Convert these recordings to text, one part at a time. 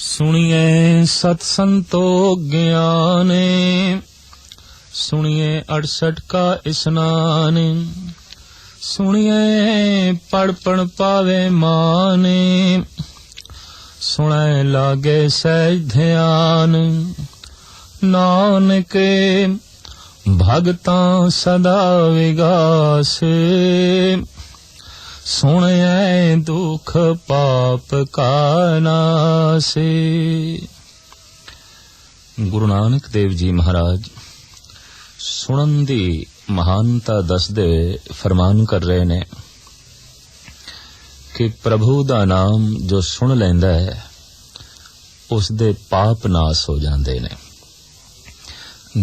सुनिए सत्संतो ज्ञाने, सुनिए 68 का स्नान, सुनिए पढ़ पावे माने, सुने लागे सहज ध्यान। नानक भगतां सदा विगास, सुनिए दुख पाप का नाश। गुरु नानक देव जी महाराज सुनन दी महानता दसदे फरमान कर रहे ने कि प्रभु दा नाम जो सुन लैंदा है उसदे पाप नाश हो जांदे ने।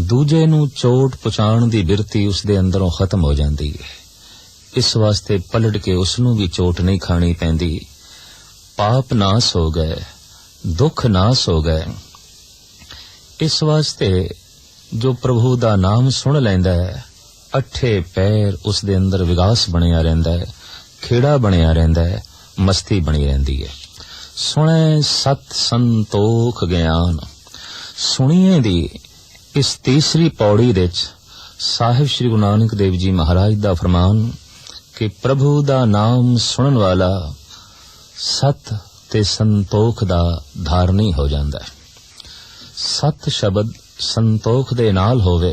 दूजे नू चोट पहुंचाण दी बिरती उसदे अंदरों खत्म हो जांदी है। इस वास्ते पलट के उसनू भी चोट नहीं खानी पैंदी। पाप नाश हो गए, दुख नाश हो गए। इस वास्ते जो प्रभु दा नाम सुन लैंदा है, अठे पैर उसदे अंदर विगास बनिया रहिंदा है, खेड़ा बनिया रहिंदा है, मस्ती बनी रहिंदी है। सुने सत संतोख ज्ञान। सुनिए दी इस तीसरी पौड़ी विच साहिब श्री गुरु नानक देव जी महाराज दा फरमान कि प्रभु दा नाम सुनन वाला सत ते संतोख दा धारनी हो जांदा है। सत शब्द संतोख दे नाल होवे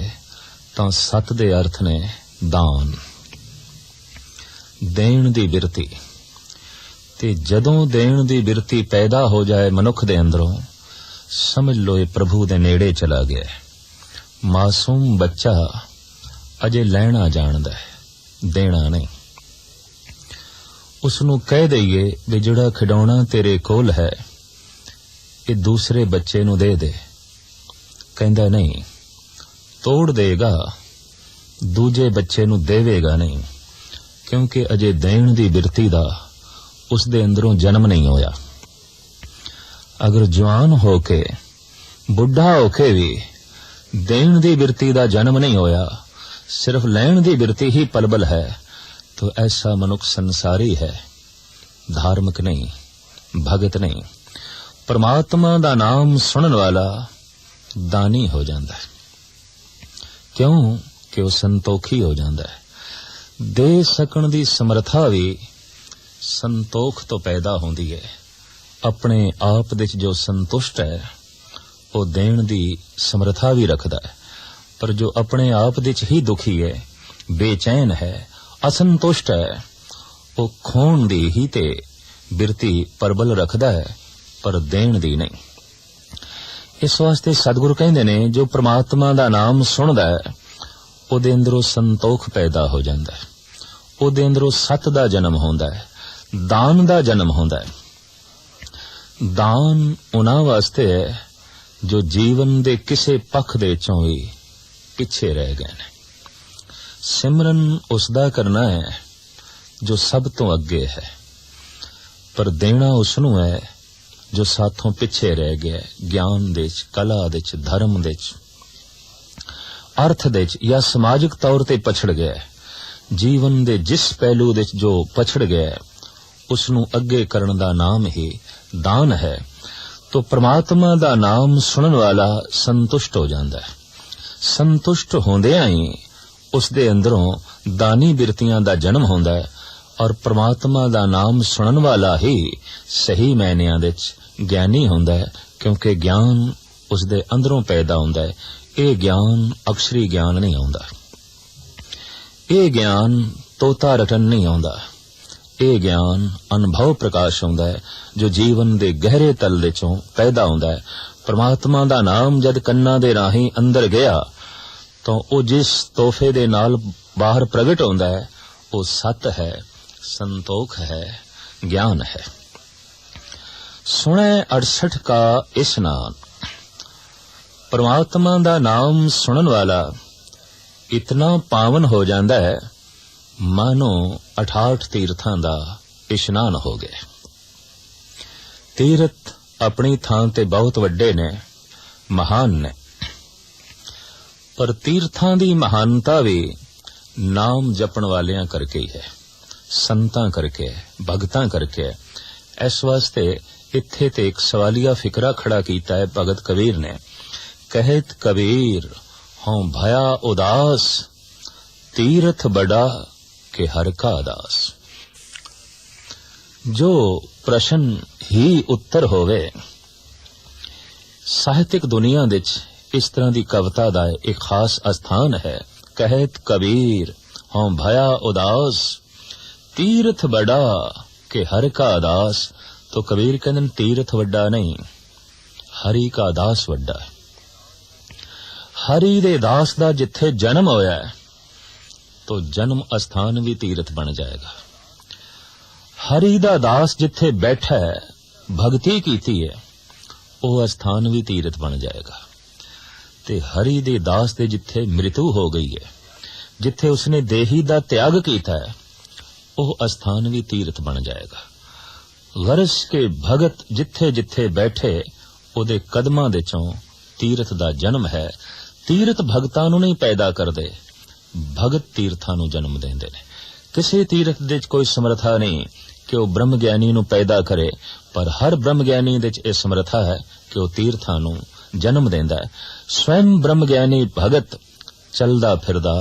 तां सत दे अर्थ ने दान, देण दी बिरती। ते जदों देण दी बिरती पैदा हो जाए मनुख दे अंदरों, समझ लो ये प्रभु दे नेड़े चला गया। मासूम बच्चा अजे लैना जानदा है, देना नहीं। उसनू कह दईए भी जिहड़ा खिडौना तेरे कोल है ये दूसरे बच्चे नू दे दे, कहंदा नहीं। तोड़ देगा, दूजे बच्चे नू देवेगा नहीं, क्योंकि अजे देण दी बिरती दा उस दे अंदरों जन्म नहीं होया। अगर जवान होके बुढ़ा होके भी देण दी बिरती दा जन्म नहीं होया, सिर्फ लैण दी बिरती ही पलबल है, तो ऐसा मनुख संसारी है, धार्मिक नहीं, भगत नहीं। परमात्मा दा नाम सुनन वाला दानी हो जाता है। क्यों कि वह संतोखी हो जाता है। दे सकण दी समर्था भी संतोख तो पैदा होंदी है। अपने आप दे जो संतुष्ट है वो देण दी समर्था भी रखदा है, पर जो अपने आप दे ही दुखी है, बेचैन है, असंतुष्ट है, वो खोण दी ही ते बिरती परबल रखदा है, पर देण दी नहीं। इस वास्ते सतगुरु कहंदे ने जो परमात्मा दा नाम सुनदा है ओदे अंदरों संतोख पैदा हो जांदा है, ओदे अंदरों सत दा जन्म होंदा है, दान दा जन्म होंदा है। दान उन्हां वास्ते है जो जीवन दे किसे पख दे चों भी पिछे रह गए ने। सिमरन उसदा करना है जो सब तो अगे है, पर देना उसनू है जो साथों पिछे रह गया। ज्ञान दे च, कला दे च, धर्म दे च, अर्थ दे च या समाजिक तौर ते पछड़ गया। जीवन दे जिस पहलू दे च जो पछड़ गया उसनू अगे करन दा नाम ही दान है। तो परमात्मा दा नाम सुनन वाला संतुष्ट हो जांदा है। संतुष्ट होंदियां ही उस दे अंदरों दानी बिरतियां दा जन्म होंदा है, और परमात्मा दा नाम सुनन वाला ही सही मैनियां दे च ज्ञानी होंदा है, क्योंकि ज्ञान उस दे अंदरों पैदा होंदा है। ये ज्ञान अक्षरी ज्ञान नहीं होंदा, ये ज्ञान तोता रटन नहीं होंदा, ये ज्ञान अनुभव प्रकाश होंदा है जो जीवन दे गहरे तल दे चों पैदा होंदा है। परमात्मा दा नाम जद कन्ना दे राही अंदर गया तो वो जिस तोहफे दे नाल बाहर प्रगट होंदा है वो सत है, संतोख है, ज्ञान है। सुने 68 का स्नान। परमात्मा दा नाम सुनन वाला इतना पावन हो जांदा है मानो 68 तीर्थां दा इशनान हो गए। तीर्थ अपनी थां ते बहुत वड्डे ने, महान ने, पर तीर्थां दी महानता भी नाम जपण वालियां करके ही है, संतां करके, भगतां करके। इस वास्ते इत्थे ते एक सवालिया फिकरा खड़ा कीता है भगत कबीर ने। कहत कबीर हों भया उदास, तीरथ बड़ा के हर का दास। जो प्रश्न ही उत्तर होवे। ਸਾਹਿਤਿਕ ਦੁਨੀਆ ਵਿੱਚ ਇਸ ਤਰ੍ਹਾਂ ਦੀ ਕਵਿਤਾ ਦਾ ਇੱਕ ਖਾਸ ਅਸਥਾਨ ਹੈ। ਕਹਿਤ ਕਬੀਰ ਹੋਂ ਭਇਆ ਉਦਾਸ, ਤੀਰਥ ਬੜਾ ਕਿ ਹਰ ਕਾ ਦਾਸ। तो कबीर कहते तीर्थ वड्डा नहीं, हरि का दास वड्डा है। हरि दे दास दा जिथे जन्म होया है तो जन्म अस्थान भी तीर्थ बन जाएगा। हरि दा दास जिथे बैठा है, भगती कीती है, वो अस्थान भी तीर्थ बन जाएगा। ते हरि दे दास दे जिथे मृत्यु हो गई है, जिथे उसने देही दा त्याग कीता है, वो अस्थान भी तीर्थ बन जाएगा। गरज के भगत जिथे जिथे बैठे उहदे कदमां दे चों तीर्थ दा जन्म है। तीर्थ भगतां नूं नहीं पैदा करदे, भगत तीर्थां नूं जन्म देंदे ने। किसी तीर्थ दे कोई समर्था नहीं कि वह ब्रह्म ज्ञानी नूं पैदा करे, पर हर ब्रह्म ज्ञानी दे इह समर्था है कि वह तीर्थां नूं जन्म देंदा है। स्वयं ब्रह्म ज्ञानी भगत चलदा फिरदा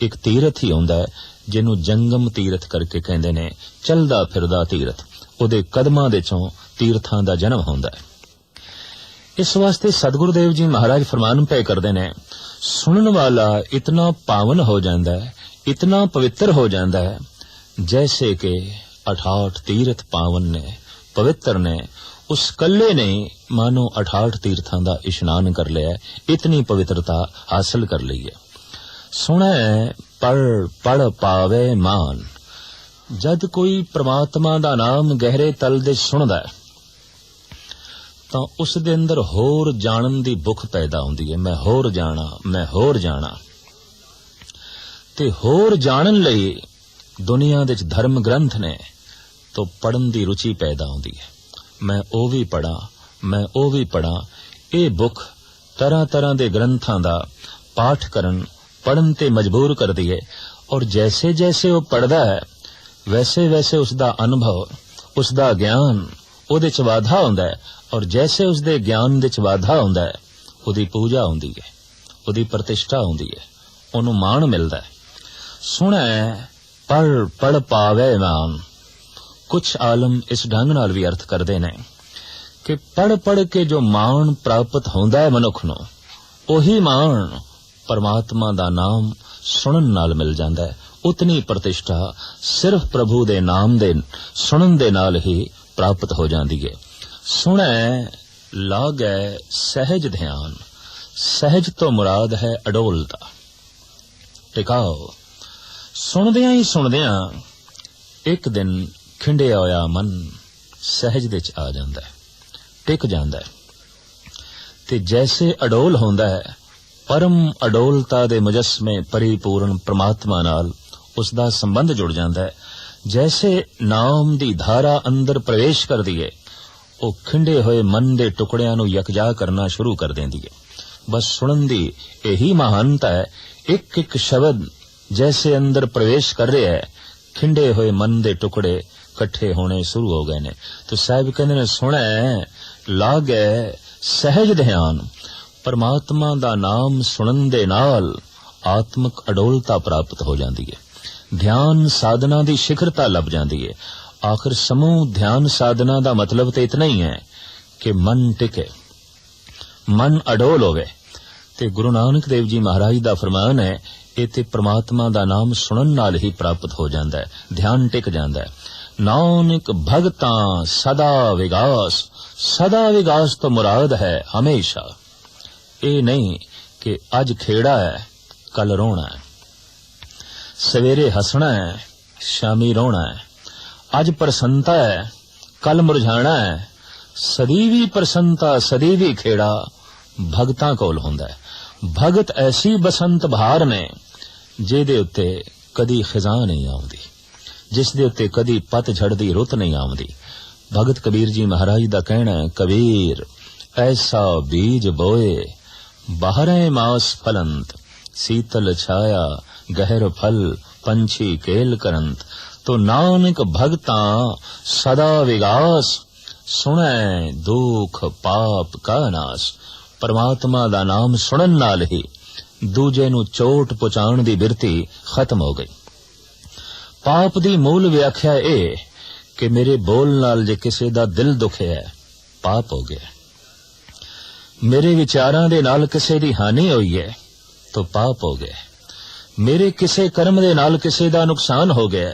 एक तीर्थ ही हुंदा है, जिन्हूं जंगम तीर्थ करके कहंदे ने। चलदा फिरदा तीर्थ, ਉਹਦੇ ਕਦਮਾਂ ਦੇ ਚੋਂ ਤੀਰਥਾਂ ਦਾ ਜਨਮ ਹੁੰਦਾ ਹੈ। ਇਸ ਵਾਸਤੇ ਸਤਿਗੁਰੂ ਦੇਵ ਜੀ ਮਹਾਰਾਜ ਫਰਮਾਨ ਪਏ ਕਰਦੇ ਨੇ, ਸੁਣਨ ਵਾਲਾ ਇਤਨਾ ਪਾਵਨ ਹੋ ਜਾਂਦਾ ਹੈ, ਇਤਨਾ ਪਵਿੱਤਰ ਹੋ ਜਾਂਦਾ ਹੈ, ਜੈਸੇ ਕਿ 68 ਤੀਰਥ ਪਾਵਨ ਨੇ, ਪਵਿੱਤਰ ਨੇ। ਉਸ ਕੱਲੇ ਨੇ ਮਾਨੋ 68 ਤੀਰਥਾਂ ਦਾ ਇਸ਼ਨਾਨ ਕਰ ਲਿਆ, ਇਤਨੀ ਪਵਿੱਤਰਤਾ ਹਾਸਲ ਕਰ ਲਈ ਹੈ। ਸੁਣੈ ਪੜ ਪਾਵੇ ਮਾਨ। जद कोई परमात्मा दा नाम गहरे तल दे सुनदा है तां उस दे अंदर होर जानन दी भुख पैदा हुंदी है। मैं होर जाना, मैं होर जाना। ते होर जानन लई दुनिया दे धर्म ग्रंथ ने तो पढ़न दी रुचि पैदा हुंदी है। मैं ओ भी पढ़ा, मैं ओ भी पढ़ा। ये भुख तरह तरह दे ग्रंथां दा पाठ करन पढ़न ते मजबूर कर दी है। और जैसे जैसे वो पढ़दा है वैसे वैसे उसका अनुभव, उसका ज्ञान उहदे च वाधा हुंदा है। और जैसे उसदे ज्ञान दे च वाधा हुंदा है, उहदी पूजा हुंदी है, उहदी प्रतिष्ठा हुंदी है, उहनूं मान मिलदा है। सुणै पढ़ पावे मान। कुछ आलम इस ढंग नाल भी अर्थ करदे ने कि पढ़ पढ़ के जो मान प्राप्त हुंदा है मनुख नूं, ओही मान परमात्मा दा नाम सुनन नाल मिल जांदा है। उतनी प्रतिष्ठा सिर्फ प्रभु दे नाम दे सुनन दे नाल ही प्राप्त हो जाती है। सुनै लागै सहज ध्यान। सहज तो मुराद है अडोलता, टिकाओ। सुनदियां ही सुनदियां एक दिन खिंडिया होया मन सहज दे च आ जांदा है, टिक जांदा है। ते जैसे अडोल होंदा है, परम अडोलता दे मुजस्मे परिपूर्ण परमात्मा नाल उसका संबंध जुड़ जाता है। जैसे नाम दी धारा अंदर प्रवेश कर दी है, वो खिंडे हुए मन दे टुकड़ियां नूं यकजा करना शुरू कर देंदी है। बस सुनन दी यही महानता है। एक एक शब्द जैसे अंदर प्रवेश कर रहे है, खिंडे हुए मन दे टुकड़े कट्ठे होने शुरू हो गए ने। तो साहिब कहते ने सुनै लागै सहज ध्यान। परमात्मा दा नाम सुनन दे नाल आत्मक अडोलता प्राप्त हो जाती है। ध्यान साधना दी शिखरता लभ जाती है। आखिर समूह ध्यान साधना दा मतलब तो इतना ही है कि मन टिके, मन अडोल होवे। ते गुरु नानक देव जी महाराज दा फरमान है, ये ते परमात्मा दा नाम सुनन नाल ही प्राप्त हो जाता है, ध्यान टिक जाता है। नानक भगतां सदा विगास। सदा विगास तो मुराद है हमेशा। ये नहीं कि अज खेड़ा है कल रोना है, सवेरे हसना है शामी रोना है, अज प्रसन्नता है कल मुरझाना है। सदीवी प्रसन्नता सदीवी खेड़ा भगतां कोल हुंदा है। भगत ऐसी बसंत बहार ने जिहदे उत्ते कदी खिज़ां नहीं आउंदी, जिस दे उत्ते कदी पतझड़ दी रुत नहीं आउंदी। भगत कबीर जी महाराज दा कहना है, कबीर ऐसा बीज बोए बाहरें मास फलंत, शीतल छाया गहर फल पंछी केल करंत। तो नानक भगतां सदा विगास। ਸੁਣੈ ਦੁੱਖ ਪਾਪ ਕਾ ਨਾਸ। ਪਰਮਾਤਮਾ ਦਾ ਨਾਮ ਸੁਣਨ ਨਾਲ ਹੀ ਦੂਜੇ ਨੂੰ ਚੋਟ ਪਹੁੰਚਾਉਣ ਦੀ ਬਿਰਤੀ ਖਤਮ ਹੋ ਗਈ। ਪਾਪ ਦੀ ਮੂਲ ਵਿਆਖਿਆ ਇਹ ਕਿ ਮੇਰੇ ਬੋਲ ਨਾਲ ਜੇ ਕਿਸੇ ਦਾ ਦਿਲ ਦੁਖਿਆ ਪਾਪ ਹੋ ਗਿਆ। ਮੇਰੇ ਵਿਚਾਰਾਂ ਦੇ ਨਾਲ ਕਿਸੇ ਦੀ ਹਾਨੀ ਹੋਈ ਹੈ ਤਾਂ ਪਾਪ ਹੋ ਗਿਆ। ਮੇਰੇ ਕਿਸੇ ਕਰਮ ਦੇ ਨਾਲ ਕਿਸੇ ਦਾ ਨੁਕਸਾਨ ਹੋ ਗਿਆ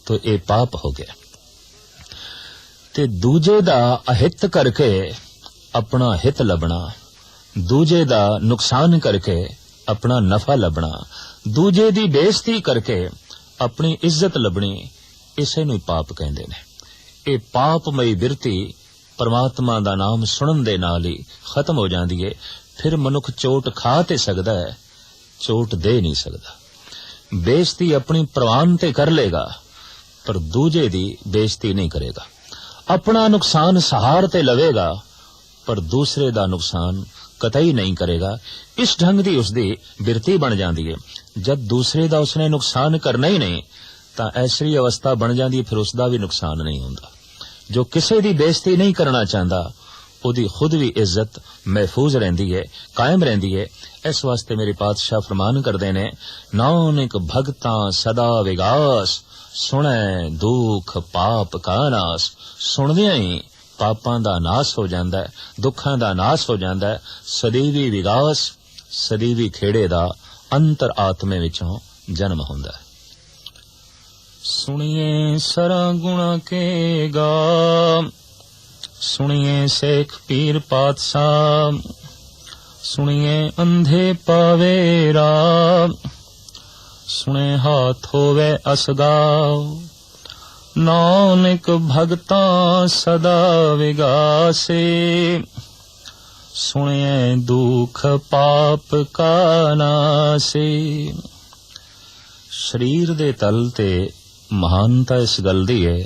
ਤਾਂ ਇਹ ਪਾਪ ਹੋ ਗਿਆ। ਤੇ ਦੂਜੇ ਦਾ ਅਹਿਤ ਕਰਕੇ ਆਪਣਾ ਹਿਤ ਲੱਭਣਾ, ਦੂਜੇ ਦਾ ਨੁਕਸਾਨ ਕਰਕੇ ਆਪਣਾ ਨਫਾ ਲੱਭਣਾ, ਦੂਜੇ ਦੀ ਬੇਇੱਜ਼ਤੀ ਕਰਕੇ ਆਪਣੀ ਇੱਜ਼ਤ ਲੱਭਣੀ, ਇਸੇ ਨੂੰ ਪਾਪ ਕਹਿੰਦੇ ਨੇ। ਇਹ ਪਾਪਮਈ ਬਿਰਤੀ ਪਰਮਾਤਮਾ ਦਾ ਨਾਮ ਸੁਣਨ ਦੇ ਨਾਲ ਹੀ ਖਤਮ ਹੋ ਜਾਂਦੀ ਹੈ। ਫਿਰ ਮਨੁੱਖ ਚੋਟ ਖਾ ਤੇ ਸਕਦਾ ਹੈ, ਚੋਟ ਦੇ ਨਹੀਂ ਸਕਦਾ। ਬੇਇੱਜ਼ਤੀ ਆਪਣੀ ਪ੍ਰਵਾਨ ਤੇ ਕਰ ਲੇਗਾ ਪਰ ਦੂਜੇ ਦੀ ਬੇਇੱਜ਼ਤੀ ਨਹੀਂ ਕਰੇਗਾ। ਆਪਣਾ ਨੁਕਸਾਨ ਸਹਾਰ ਤੇ ਲਵੇਗਾ ਪਰ ਦੂਸਰੇ ਦਾ ਨੁਕਸਾਨ ਕਤਈ ਨਹੀਂ ਕਰੇਗਾ। ਇਸ ਢੰਗ ਦੀ ਉਸਦੀ ਬਿਰਤੀ ਬਣ ਜਾਂਦੀ ਹੈ। ਜਦ ਦੂਸਰੇ ਦਾ ਉਸਨੇ ਨੁਕਸਾਨ ਕਰਨਾ ਹੀ ਨਹੀਂ ਤਾਂ ਐਸੀ ਅਵਸਥਾ ਬਣ ਜਾਂਦੀ ਹੈ, ਫਿਰ ਉਸਦਾ ਵੀ ਨੁਕਸਾਨ ਨਹੀਂ ਹੁੰਦਾ। ਜੋ ਕਿਸੇ ਦੀ ਬੇਇੱਜ਼ਤੀ ਨਹੀਂ ਕਰਨਾ ਚਾਹੁੰਦਾ ਉਹਦੀ ਖੁਦ ਵੀ ਇੱਜ਼ਤ ਮਹਿਫੂਜ਼ ਰਹਿੰਦੀ ਹੈ, ਕਾਇਮ ਰਹਿੰਦੀ ਹੈ। ਇਸ ਵਾਸਤੇ ਮੇਰੇ ਪਾਤਸ਼ਾਹ ਫਰਮਾਨ ਕਰਦੇ ਨੇ, ਨਾਨਕ ਭਗਤਾਂ ਸਦਾ ਵਿਗਾਸ, ਸੁਣੈ ਦੁੱਖ ਪਾਪ ਕਾ ਨਾਸ। ਸੁਣਦਿਆਂ ਹੀ ਪਾਪਾਂ ਦਾ ਨਾਸ ਹੋ ਜਾਂਦਾ ਹੈ, ਦੁੱਖਾਂ ਦਾ ਨਾਸ ਹੋ ਜਾਂਦਾ ਹੈ। ਸਦੀਵੀ ਵਿਗਾਸ, ਸਦੀਵੀ ਖੇੜੇ ਦਾ ਅੰਤਰ ਆਤਮੇ ਵਿੱਚੋਂ ਜਨਮ ਹੁੰਦਾ ਹੈ। ਸੁਣੀਏ ਸਰਾ ਗੁਣਾ ਕੇ ਗਾ, ਸੁਣੀਏ ਸੇਖ ਪੀਰ ਪਾਤਸ਼ਾਹ, ਸੁਣੀਏ ਅੰਧੇ ਪਾਵੇ ਰਾਹ, ਸੁਣੇ ਹਾਥ ਹੋਵੇ ਅਸਗਾਓ। ਨਾਨਕ ਭਗਤਾਂ ਸਦਾ ਵਿਗਾਸੇ, ਸੁਣਿਐ ਦੁਖ ਪਾਪ ਕਾ ਨਾਸੇ। ਸਰੀਰ ਦੇ ਤਲ ਤੇ ਮਹਾਨਤਾ ਇਸ ਗੱਲ ਦੀ ਹੈ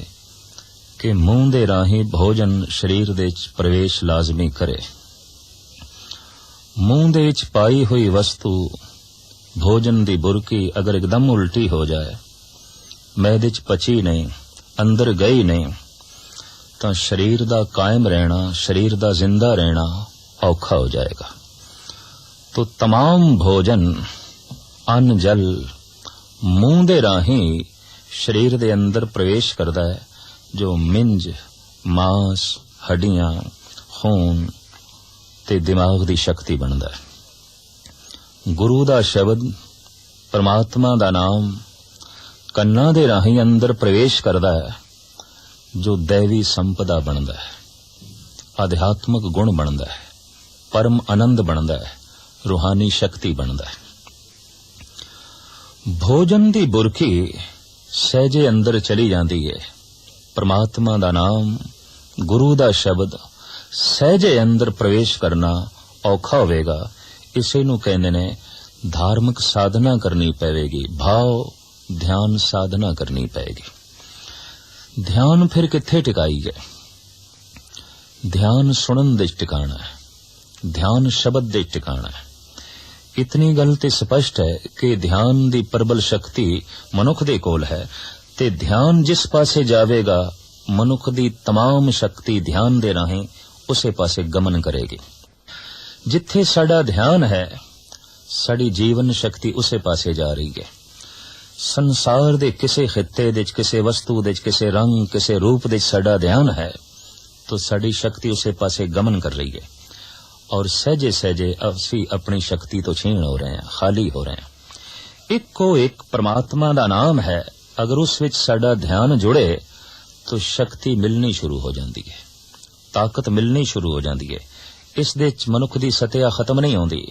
ਕਿ ਮੂੰਹ ਦੇ ਰਾਹੀਂ ਭੋਜਨ ਸਰੀਰ ਦੇ ਵਿੱਚ ਪ੍ਰਵੇਸ਼ ਲਾਜ਼ਮੀ ਕਰੇ। ਮੂੰਹ ਦੇ ਵਿੱਚ ਪਾਈ ਹੋਈ ਵਸਤੂ ਭੋਜਨ ਦੀ ਬੁਰਕੀ ਅਗਰ ਇੱਕਦਮ ਉਲਟੀ ਹੋ ਜਾਏ, ਮੈਦੇ 'ਚ ਪਚੀ ਨਹੀਂ, ਅੰਦਰ ਗਈ ਨਹੀਂ, ਤਾਂ ਸਰੀਰ ਦਾ ਕਾਇਮ ਰਹਿਣਾ, ਸਰੀਰ ਦਾ ਜ਼ਿੰਦਾ ਰਹਿਣਾ ਔਖਾ ਹੋ ਜਾਏਗਾ। तो तमाम भोजन अन्न जल मूंह दे राही शरीर दे अंदर प्रवेश करता है, जो मिंज मांस हड्डियां खून ते दिमाग दी शक्ति बनता है। गुरु दा शब्द परमात्मा दा नाम कन्ना दे राही अंदर प्रवेश करता है, जो दैवी संपदा बनता है, आध्यात्मिक गुण बनता है, परम आनंद बनता है, रूहानी शक्ति बनता है। भोजन दी बुरकी सहजे अंदर चली जाती है, परमात्मा दा नाम गुरु दा शब्द सहजे अंदर प्रवेश करना औखा होवेगा। इसे नूं कहंदे ने धार्मिक साधना करनी पवेगी, भाव ध्यान साधना करनी पएगी। ध्यान फिर कित्थे टिकाई है? ध्यान सुनन दे टिकाना है, ध्यान शब्द दे टिकाना है। इतनी गल ते स्पष्ट है कि ध्यान दी प्रबल शक्ति मनुख दे कोल है, ते ध्यान जिस पासे जावेगा मनुख दी तमाम शक्ति ध्यान दे राहीं उसे पासे गमन करेगी। जिथे साडा ध्यान है साडी जीवन शक्ति उसे पासे जा रही है। संसार दे किसे खित्ते दे, किसे वस्तु दे, किसे रंग, किसे रूप दे साडा ध्यान है तो साडी शक्ति उसे पासे गमन कर रही है, और सहजे सहजे असी अपनी शक्ति तो छीन हो रहे हैं, खाली हो रहे हैं। एक को एक परमात्मा दा नाम है, अगर उस विच साडा ध्यान जुड़े तो शक्ति मिलनी शुरू हो जाती है, ताकत मिलनी शुरू हो जाती है। इस दे मनुख दी सत्या खत्म नहीं होती,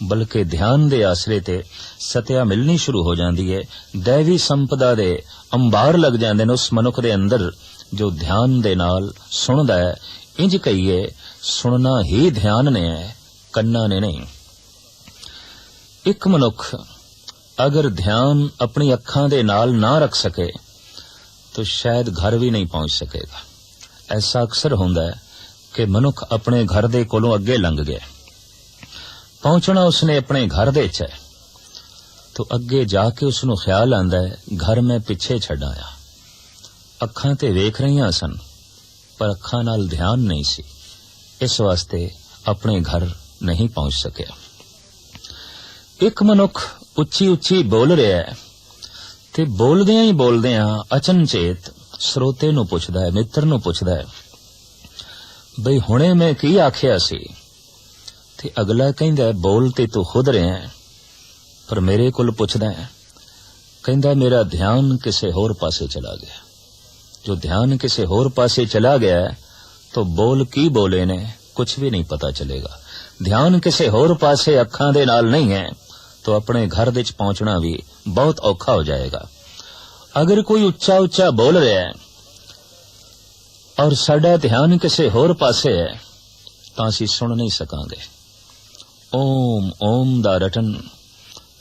बल्कि ध्यान दे आसरे ते सत्या मिलनी शुरू हो जाती है। दैवी संपदा दे अंबार लग जाते हैं उस मनुख दे अंदर जो ध्यान दे नाल सुनदा है। इंज कहिए सुनना ही ध्यान ने है, कन्ना ने नहीं। एक मनुख अगर ध्यान अपनी अखां दे नाल ना रख सके तो शायद घर भी नहीं पहुंच सकेगा। ऐसा अक्सर होंदा है कि मनुख अपने घर दे कोलों अगे लंघ गया, पहुंचना उसने अपने घर दे च है, तो अगे जाके उसनू ख्याल आंदा है घर में पिछे छड़ आया। अखां ते वेख रहियां सन पर अखां नाल ध्यान नहीं सी, इस वास्ते अपने घर नहीं पहुंच सकिया। एक मनुख उच्ची उच्ची बोल रहा है ते बोलदियां ही बोलदियां अचनचेत श्रोते नूं पुछदा है, मित्र नूं पुछदा है, बई हुणे मैं की आखिया सी? ते अगला कहंदा है, बोल ते तू खुद रहा है पर मेरे कोल पुछदा है। कहंदा मेरा ध्यान किसे होर पासे चला गया। जो ध्यान किसे होर पासे चला गया है तो बोल की बोले ने कुछ भी नहीं पता चलेगा। ध्यान किसे होर पासे अखां दे नाल नहीं है तो अपने घर विच पहुंचना भी बहुत औखा हो जाएगा। अगर कोई उच्चा उच्चा बोल रहा है और साडा ध्यान किसे होर पासे है तां असीं सुन नहीं सकांगे। ओम ओम दा रटन,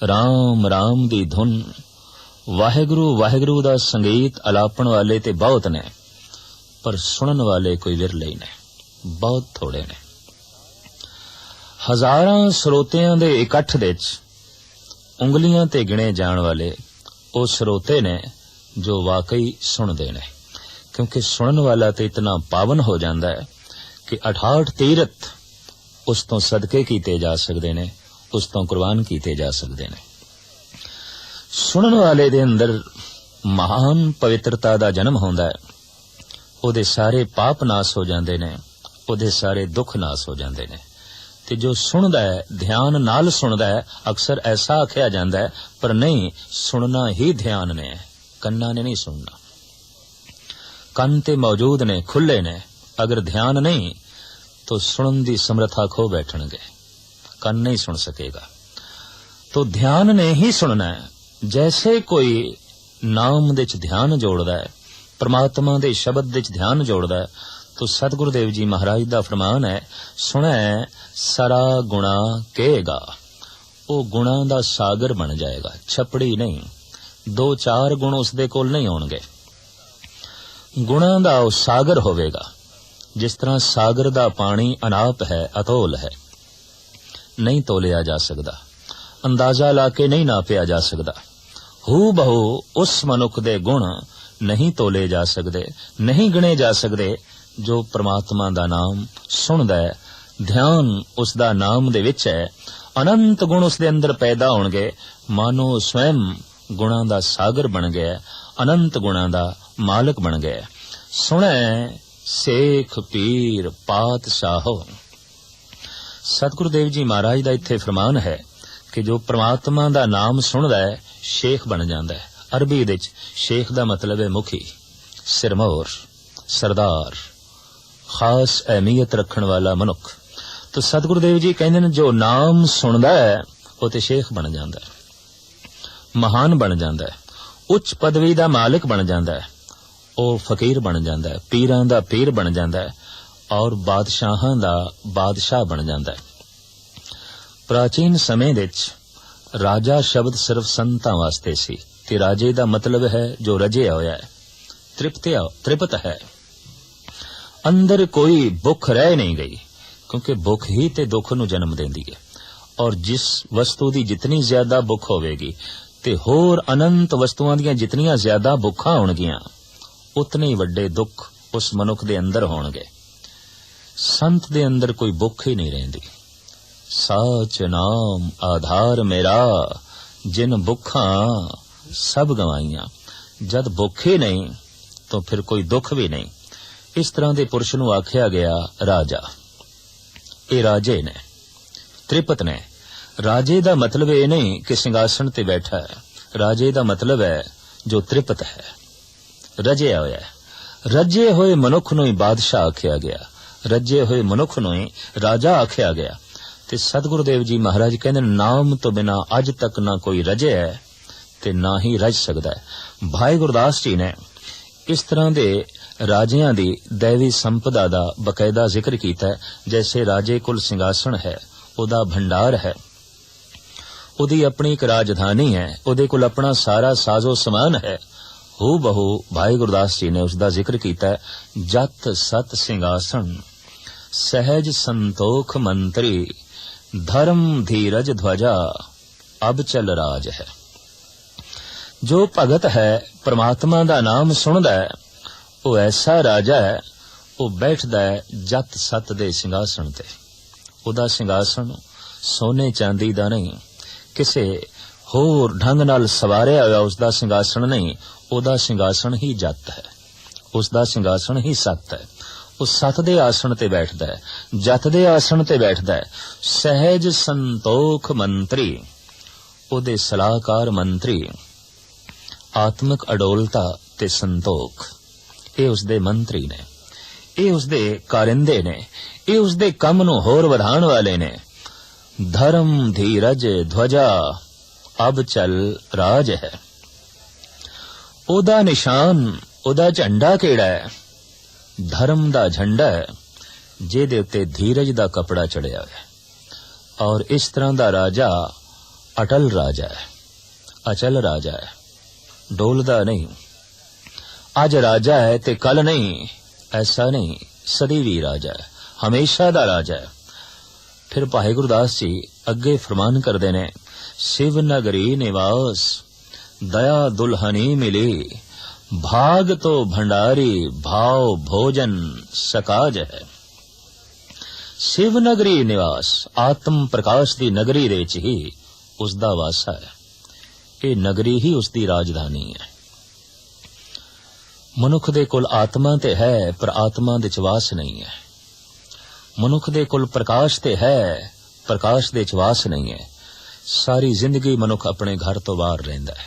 राम राम दी धुन, वाहिगुरु वाहिगुरु दा संगीत अलापण वाले ते बहुत ने, पर सुनन वाले कोई विरले ही ने, बहुत थोड़े ने। हजारां श्रोतियां दे इकट्ठ विच उंगलियां ते गिणे जाण वाले ਉਹ श्रोते ने जो वाकई सुनते ने, क्योंकि सुनन वाला तो इतना पावन हो जाता है कि 68 तीरथ उस तो सदके कीते जा सकते ने, उस तो कुर्बान कीते जा सकते ने। सुनन वाले दे अंदर महान पवित्रता दा जन्म होंदा है, ਉਹਦੇ सारे पाप नाश हो जाते ने, ਉਹਦੇ सारे दुख नाश हो जाते ने। ते जो सुनदा है, ध्यान नाल सुनदा है, अक्सर ऐसा आख्या जाता है पर नहीं, सुनना ही ध्यान ने, कन्ना ने नहीं सुनना। कन ते मौजूद ने, खुले ने, अगर ध्यान नहीं तो सुनन दी समर्था खो बैठणगे, कन नहीं सुन सकेगा। तो ध्यान ने ही सुनना है। जैसे कोई नाम दे च ध्यान जोड़दा है, परमात्मा दे शब्द दे च ध्यान जोड़दा है, तो सतगुरु देव जी महाराज दा फरमान है, सुनै सारा गुणा कहेगा, वो गुणा दा सागर बन जाएगा, छपड़ी नहीं। 2-4 गुण उसदे कोल नहीं होणगे, गुणा दा वो सागर होवेगा। जिस तरह सागर दा पानी अनाप है, अतोल है, नहीं तोलिया जा सकदा, अंदाजा लाके नहीं नापिया जा सकदा। हू बहु उस मनुख दे गुण नहीं तोले जा सकदे, नहीं गिणे जा सकदे जो परमात्मा दा नाम सुनदा है, ध्यान उसदा नाम दे विच है। अनंत गुण उसदे अंदर पैदा होणगे, मानो स्वयं गुणा दा सागर बन गया, अनंत गुणा दा मालक बन गया। सुनै सेख पीर पातशाहो। सतगुरु देव जी महाराज दा इत्थे फरमान है कि जो परमात्मा दा नाम सुनदा है शेख बन जांदा है। अरबी दे शेख दा मतलब है मुखी, सिरमौर, सरदार, खास अहमियत रखण वाला मनुख। तो सतगुरु देव जी कहंदे ने जो नाम सुनदा है वो ते शेख बन जांदा है, महान बन जांदा है, उच्च पदवी दा मालिक बन जांदा है, ਉਹ फकीर बन जाता है, पीरां दा पीर बन जाता है और बादशाहां दा बादशाह बन जाता है। प्राचीन समय विच राजा शब्द सिर्फ संतां वास्ते सी ते राजे दा मतलब है जो रजिया होया है, तृप्त है। अंदर कोई भुख रह नहीं गई, क्योंकि भुख ही ते दुख नूं जन्म देंदी है। और जिस वस्तु दी जितनी ज्यादा भुख होवेगी ते होर अनंत वस्तुआं दीयां जितनियां ज्यादा भुखां होणगीਆਂ उतने ही वड्डे दुख उस मनुख दे अंदर होणगे। संत दे अंदर कोई भुख ही नहीं रहिंदी। साच नाम आधार मेरा, जिन भुखां सब गवाइयां। जद भुख ही नहीं तो फिर कोई दुख भी नहीं। इस तरह दे पुरुष नूं आख्या गया राजा। ये राजे ने, त्रिपत ने। राजे दा मतलब ये नहीं कि सिंहासन ते बैठा है, राजे दा मतलब है जो त्रिपत है, रजिया होया है। रजे होए मनुख नूं ही बादशाह आख्या गया, रजे होए मनुख नूं ही राजा आख्या गया। ते सतगुरु देव जी महाराज कहंदे नाम तो बिना अज तक ना कोई रजे है ते ना ही रज सकदा है। भाई गुरदास जी ने इस तरह दे राजियां दी दैवी संपदा दा बकायदा जिक्र कीता है। जैसे राजे कोल सिंहासन है, ओदा भंडार है, ओदी अपनी एक राजधानी है, ओदे कोल अपना सारा साजो समान है। हू बहु भाई गुरदास जी ने उसका जिक्र किया है, जत सत सिंहासन सहज संतोख मंत्री, धर्म धीरज ध्वजा अब चल राज है। जो भगत है, परमात्मा दा नाम सुनदा है, वो ऐसा राजा है, ਉਹ ਬੈਠਦਾ ਹੈ ਜੱਤ ਸੱਤ ਦੇ ਸਿੰਘਾਸਣ ਤੇ। ਉਹਦਾ ਸਿੰਘਾਸਣ ਸੋਨੇ ਚਾਂਦੀ ਦਾ ਨਹੀਂ, ਕਿਸੇ ਹੋਰ ਢੰਗ ਨਾਲ ਸਵਾਰਿਆ ਹੋਇਆ ਉਸਦਾ ਸਿੰਘਾਸਣ ਨਹੀਂ। ਉਹਦਾ ਸਿੰਘਾਸਣ ਹੀ ਜੱਤ ਹੈ, ਉਸਦਾ ਸਿੰਘਾਸਣ ਹੀ ਸੱਤ ਹੈ। ਉਹ ਸੱਤ ਦੇ ਆਸਣ ਤੇ ਬੈਠਦਾ ਹੈ, ਜੱਤ ਦੇ ਆਸਣ ਤੇ ਬੈਠਦਾ ਹੈ। ਸਹਿਜ ਸੰਤੋਖ ਮੰਤਰੀ, ਉਹਦੇ ਸਲਾਹਕਾਰ ਮੰਤਰੀ। ਆਤਮਿਕ ਅਡੋਲਤਾ ਤੇ ਸੰਤੋਖ, ਇਹ ਉਸਦੇ ਮੰਤਰੀ ਨੇ, ਇਹ ਉਸਦੇ ਕਾਰਿੰਦੇ ਨੇ, ਇਹ ਉਸਦੇ ਕੰਮ ਨੂੰ ਹੋਰ ਵਧਾਉਣ ਵਾਲੇ ਨੇ। ਧਰਮ ਧੀਰਜ ਧਵਜਾ ਅਬ ਚਲ ਰਾਜ ਹੈ। ਉਹਦਾ ਨਿਸ਼ਾਨ, ਉਹਦਾ ਝੰਡਾ ਕਿਹੜਾ ਹੈ? ਧਰਮ ਦਾ ਝੰਡਾ ਹੈ, ਜਿਹਦੇ ਉੱਤੇ ਧੀਰਜ ਦਾ ਕਪੜਾ ਚੜਿਆ ਹੋਇਆ। ਔਰ ਇਸ ਤਰ੍ਹਾਂ ਦਾ ਰਾਜਾ ਅਟਲ ਰਾਜਾ ਹੈ, ਅਚਲ ਰਾਜਾ ਹੈ, ਡੋਲਦਾ ਨਹੀਂ। ਅੱਜ ਰਾਜਾ ਹੈ ਤੇ ਕੱਲ ਨਹੀਂ, ਐਸਾ ਨਹੀਂ। ਸਦੀਵੀ ਰਾਜਾ ਹੈ, ਹਮੇਸ਼ਾ ਦਾ ਰਾਜਾ ਹੈ। ਫਿਰ ਭਾਈ ਗੁਰਦਾਸ ਜੀ ਅੱਗੇ ਫਰਮਾਨ ਕਰਦੇ ਨੇ, शिव नगरी निवास दया दुल्हनी मिली, भाग तो भंडारी भाव भोजन सकाज है। शिव नगरी निवास, आत्म प्रकाश दी नगरी दे विच ही उसदा वासा है। ये नगरी ही उसदी राजधानी है। मनुख दे कोल आत्मा ते है, पर आत्मा दे च वास नहीं है। मनुख दे कोल प्रकाश ते है, प्रकाश दे च वास नहीं है। सारी जिंदगी मनुख अपने घर तो बाहर रहिंदा है,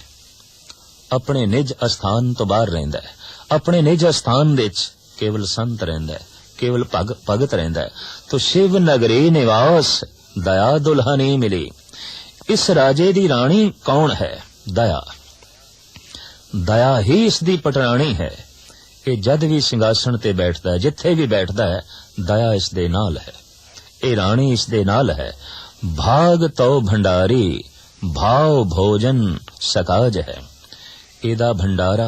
अपने निज अस्थान तो बाहर रहिंदा है। अपने निज अस्थान दे च केवल संत रहिंदा है, केवल भगत रहिंदा है। तो शिव नगरी निवास दया दुल्हनी मिली। इस राजे दी रानी कौन है? दया। दया ही इसदी पटरानी है। ये जद भी सिंहासन ते बैठदा है, जिथे भी बैठदा है, दया इस दे नाल है, ये रानी इस दे नाल है। भाग तो भंडारी भाव भोजन सकाज है। एदा भंडारा,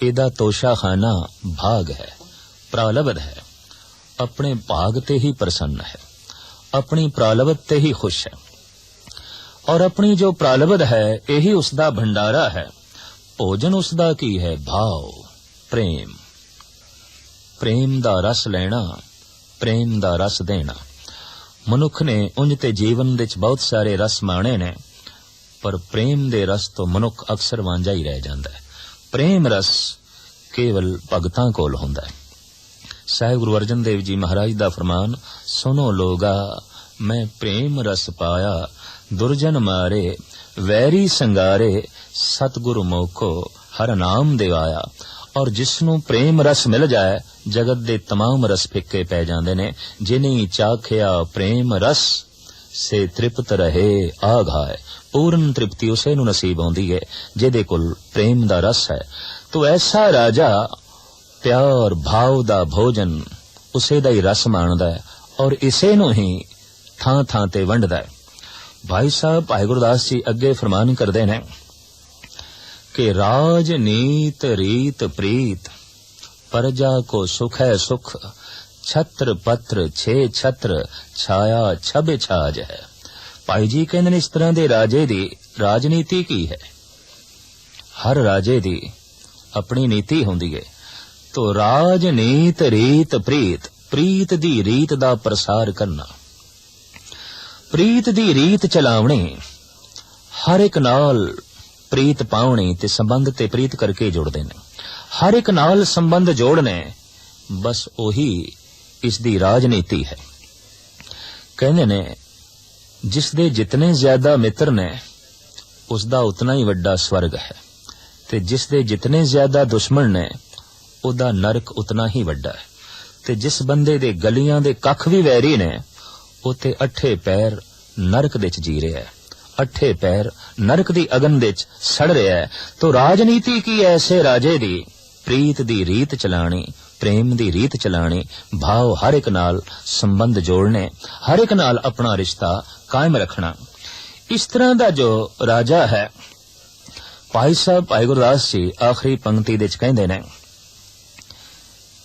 एदा तोशाखाना भाग है, प्रालब्ध है। अपने भाग ते ही प्रसन्न है, अपनी प्रालब्ध ते ही खुश है। और अपनी जो प्रालब्ध है यही उसदा भंडारा है। भोजन उसदा की है? भाव, प्रेम। प्रेम दा रस लेना, प्रेम दा रस देना। मनुख ने उंज ते जीवन दे च बहुत सारे रस माणे ने, पर प्रेम दे रस तो मनुख अक्सर वांझा ही रह जांदा है। प्रेम रस केवल भगतां कोल हुंदा है। साहिब गुरु अर्जन देव जी महाराज दा फरमान, सुनो लोगा मैं प्रेम रस पाया, दुर्जन मारे वैरी संगारे, सतगुरु मोखो हर नाम दिवाया। और जिसनू प्रेम रस मिल जाए, जगत दे तमाम रस फिक्के पै जांदे ने। जिनी चाखिया प्रेम रस से तृप्त रहे आघाए। पूर्ण तृप्ति उसे नू नसीब होंदी है जिहदे कोल प्रेम दा रस है। तो ऐसा राजा प्यार भाव दा भोजन उसे दा ही रस माणदा है, और इसे नू ही थां थां ते वंडदा है। भाई साहब भाई गुरदास जी अगे फरमान करदे ने कि राजनीत रीत प्रीत, प्रजा को सुख है सुख, छत्र पत्र छे छत्र, छाया छबे छाज है। भाई जी कहंदे ने इस तरह दे राजे दी राजनीति की है। हर राजे दी अपनी नीति हुंदी है। तो राजनीत रीत प्रीत, प्रीत दी रीत दा प्रसार करना, प्रीत दी रीत चलावनी, हर एक नाल प्रीत पावनी ते संबंध ते प्रीत करके जोड़दे ने। हर एक नाल संबंध जोड़ने, बस ओही इसदी राजनीति है। कहने ने जिसदे जितने ज्यादा मित्र ने उसदा उतना ही वड्डा स्वर्ग है, ते जिसदे जितने ज्यादा दुश्मन ने उदा नरक उतना ही वड्डा है। ते जिस बंदे दे गलियां दे कख भी वैरी ने, उते अठे पैर नरक दे च जी रहा है, अठे पैर नरक दी अगन दे च सड़ रहा है। तो राजनीति की ऐसे राजे दी प्रीत दी रीत चलानी, प्रेम दी रीत चलानी, भाव हर एक नाल संबंध जोड़ने, हर एक नाल अपना रिश्ता कायम रखना। इस तरह दा जो राजा है, भाई साहब भाई गुरदास जी आखिरी पंक्ति दे च कहंदे ने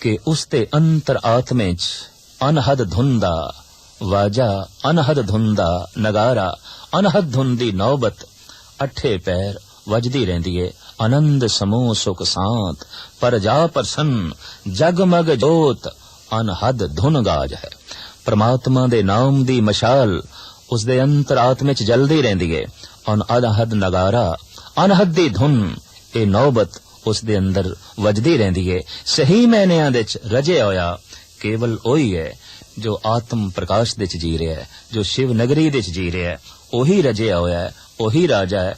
कि उसते अंतर आत्मे च अनहद धुन दा वाजा, अनहद धुन दा नगारा, अनहद धुन दी नौबत अठे पैर वजदी रहिंदी है। आनंद समूह सुख सांत पर जा प्रसन्न, जगमग जोत ਅਨਹਦ ਧੁਨ ਗਾਜ ਹੈ। परमात्मा दे नाम दी मशाल उस दे अंतरात्मे च जलदी रहिंदी है। अनहद नगारा अनहद दी धुन ए नौबत उस दे अंदर वजदी रहिंदी है। सही मैनियां दे च रजिया होया केवल ओही है जो आत्म प्रकाश दे च जी रहा है, जो शिव नगरी दे च जी रहा है, ओही रजिया होया है, ओही राजा है।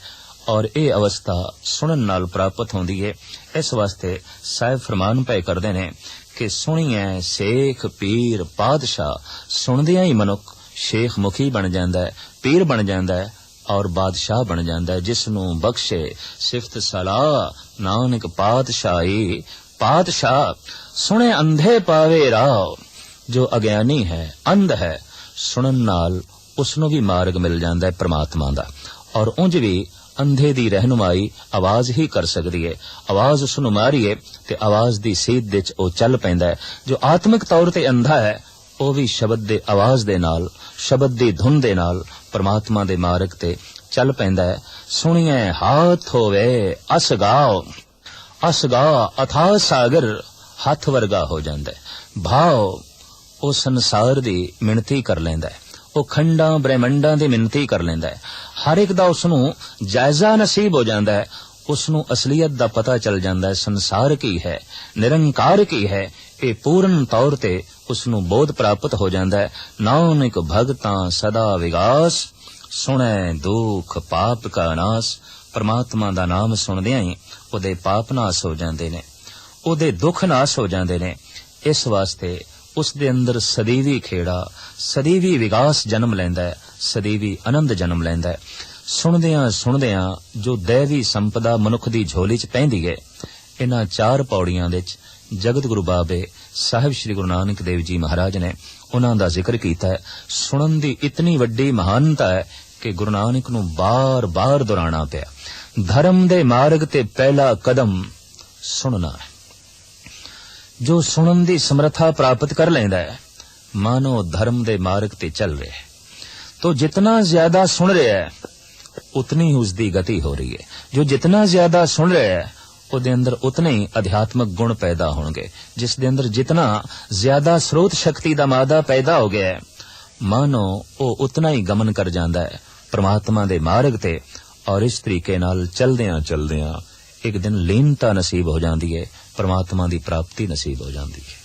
और ये अवस्था सुनन नाल प्राप्त होंदी है। इस वास्ते साहिब फरमान पे करदे ने कि सुनिए शेख पीर पादशाह, सुनदियां ही मनुख शेख मुखी बन जांदा है, पीर बन जांदा है और बादशाह बन जांदा है। जिसनू बख्शे सिफत सलाह नानक पातशाही पातशाह, सुने अंधे पावे राह। जो अज्ञानी है अंध है, सुनन नाल उसनू भी मार्ग मिल जांदा है परमात्मा दा। और उंज भी अंधे दी रहनुमाई आवाज ही कर सकदी है। आवाज उसनू मारीए ते आवाज दी सीध दे च ओ चल पैंदा है। जो आत्मिक तौर ते अंधा है ओ भी शब्द दे आवाज दे नाल, शब्द दी धुन दे नाल परमात्मा दे मार्ग ते चल पैंदा है। सुनिए हाथ होवे असगाओ, असगा अथाह सागर हथ वर्गा हो जांदा है। भाव ओ संसार दी मिणती कर लैंदा है, ओ खंडा ब्रह्मंडा दी मिणती कर लैंदा है। हर एक दा उसनू जायजा नसीब हो जांदा है, उसनू असलियत दा पता चल जांदा है। संसार की है, निरंकार की है, ये पूर्ण तौर ते उसनू बोध प्राप्त हो जांदा है। नानक भगतां सदा विगास, सुने दुख पाप का नाश। परमात्मा दा नाम सुनदियां ही ओदे पाप नाश हो जांदे ने, ओदे दुख नाश हो जांदे ने। इस वास्ते उस दे अंदर सदीवी खेड़ा, सदीवी विकास जन्म लैंदा है, सदीवी आनंद जन्म लैंदा है। सुनदियां सुनदियां जो दैवी संपदा मनुख दी झोली च पैंदी है, इन्हां 4 पौड़ियां दे च जगत गुरु बाबे साहिब श्री गुरु नानक देव जी महाराज ने उन्हां दा जिक्र कीता है। सुनन दी इतनी वड्डी महानता है कि गुरु नानक नू बार बार दोहराना पिया। धर्म दे मार्ग ते पहला कदम सुनना है। जो सुनन दी समर्था प्राप्त कर लेंदा है, मानो धर्म दे मार्ग ते चल रहे है। तो जितना ज्यादा सुन रहा है उतनी ही उसकी गति हो रही है। जो जितना ज्यादा सुन रहा है उसके अंदर उतने ही आध्यात्मिक गुण पैदा होंगे। जिस दे अंदर जितना ज्यादा स्रोत शक्ति दा मादा पैदा हो गया है, मानो वो उतना ही गमन कर जाता है परमात्मा दे मार्ग ते। और इस तरीके नाल चलदियां चलदियां एक दिन लीनता नसीब हो जाती है, परमात्मा दी प्राप्ति नसीब हो जाती है।